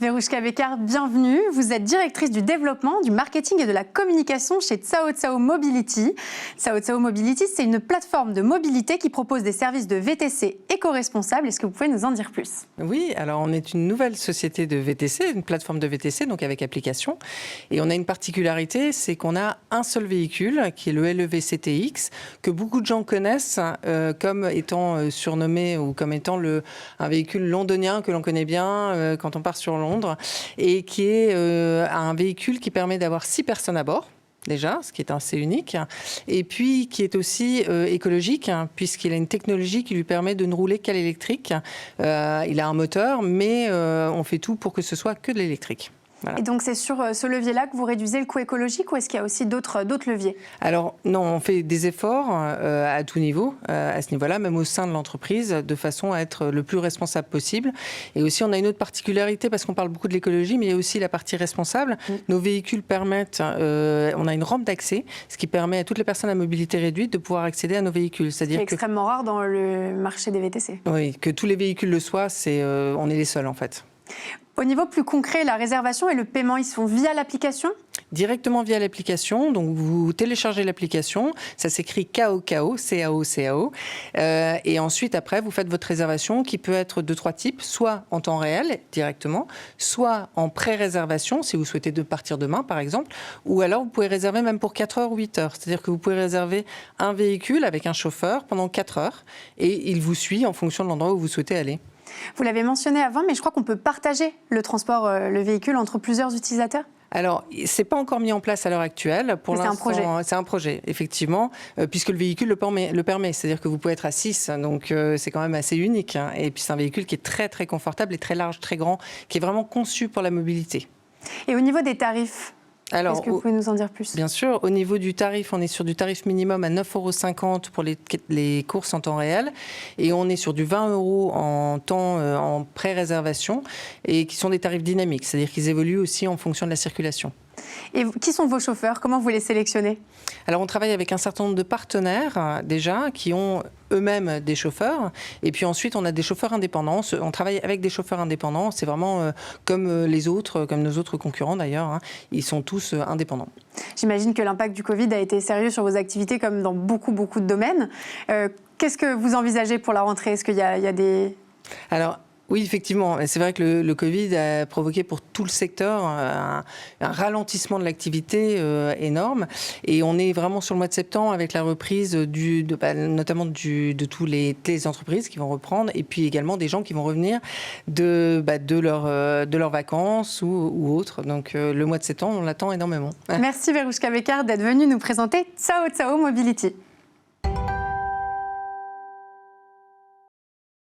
Veroushka Bekar, bienvenue. Vous êtes directrice du développement, du marketing et de la communication chez Cao Cao Mobility. Cao Cao Mobility, c'est une plateforme de mobilité qui propose des services de VTC éco-responsables. Est-ce que vous pouvez nous en dire plus? Oui, alors on est une nouvelle société de VTC, une plateforme de VTC, donc avec application. Et on a une particularité, c'est qu'on a un seul véhicule, qui est le LEV CTX, que beaucoup de gens connaissent comme étant surnommé ou comme étant un véhicule londonien que l'on connaît bien quand on part sur Londres, et qui est un véhicule qui permet d'avoir 6 personnes à bord. Déjà, ce qui est assez unique, et puis qui est aussi écologique, puisqu'il a une technologie qui lui permet de ne rouler qu'à l'électrique. Il a un moteur, mais on fait tout pour que ce soit que de l'électrique. Voilà. Et donc c'est sur ce levier-là que vous réduisez le coût écologique, ou est-ce qu'il y a aussi d'autres leviers? Alors non, on fait des efforts à tout niveau, à ce niveau-là, même au sein de l'entreprise, de façon à être le plus responsable possible. Et aussi, on a une autre particularité, parce qu'on parle beaucoup de l'écologie, mais il y a aussi la partie responsable. Nos véhicules permettent, on a une rampe d'accès, ce qui permet à toutes les personnes à mobilité réduite de pouvoir accéder à nos véhicules. C'est extrêmement rare dans le marché des VTC. Oui, que tous les véhicules le soient, on est les seuls en fait. Au niveau plus concret, la réservation et le paiement, ils se font via l'application? Directement via l'application, donc vous téléchargez l'application, ça s'écrit Cao Cao, C-A-O-C-A-O, et ensuite après vous faites votre réservation qui peut être de 3 types, soit en temps réel directement, soit en pré-réservation si vous souhaitez partir demain par exemple, ou alors vous pouvez réserver même pour 4 heures ou 8 heures, c'est-à-dire que vous pouvez réserver un véhicule avec un chauffeur pendant 4 heures et il vous suit en fonction de l'endroit où vous souhaitez aller. Vous l'avez mentionné avant, mais je crois qu'on peut partager le transport, le véhicule entre plusieurs utilisateurs? Alors, c'est pas encore mis en place à l'heure actuelle. Pour l'instant, c'est un projet. C'est un projet, effectivement, puisque le véhicule le permet. C'est-à-dire que vous pouvez être à 6, donc c'est quand même assez unique. Et puis c'est un véhicule qui est très très confortable et très large, très grand, qui est vraiment conçu pour la mobilité. Et au niveau des tarifs? Est-ce que vous pouvez nous en dire plus? Bien sûr, au niveau du tarif, on est sur du tarif minimum à 9,50 € pour les courses en temps réel, et on est sur du 20 € en pré-réservation, et qui sont des tarifs dynamiques, c'est-à-dire qu'ils évoluent aussi en fonction de la circulation. Et qui sont vos chauffeurs? Comment vous les sélectionnez? Alors on travaille avec un certain nombre de partenaires déjà qui ont eux-mêmes des chauffeurs, et puis ensuite on a des chauffeurs indépendants. On travaille avec des chauffeurs indépendants, c'est vraiment comme les autres, comme nos autres concurrents d'ailleurs, ils sont tous indépendants. J'imagine que l'impact du Covid a été sérieux sur vos activités comme dans beaucoup de domaines. Qu'est-ce que vous envisagez pour la rentrée? Est-ce qu'il y a des... Alors, oui, effectivement. C'est vrai que le Covid a provoqué pour tout le secteur un ralentissement de l'activité énorme. Et on est vraiment sur le mois de septembre avec la reprise notamment de toutes les entreprises qui vont reprendre, et puis également des gens qui vont revenir de leurs vacances ou autres. Donc le mois de septembre, on l'attend énormément. Merci Veroushka Bekar d'être venue nous présenter Cao Cao Mobility.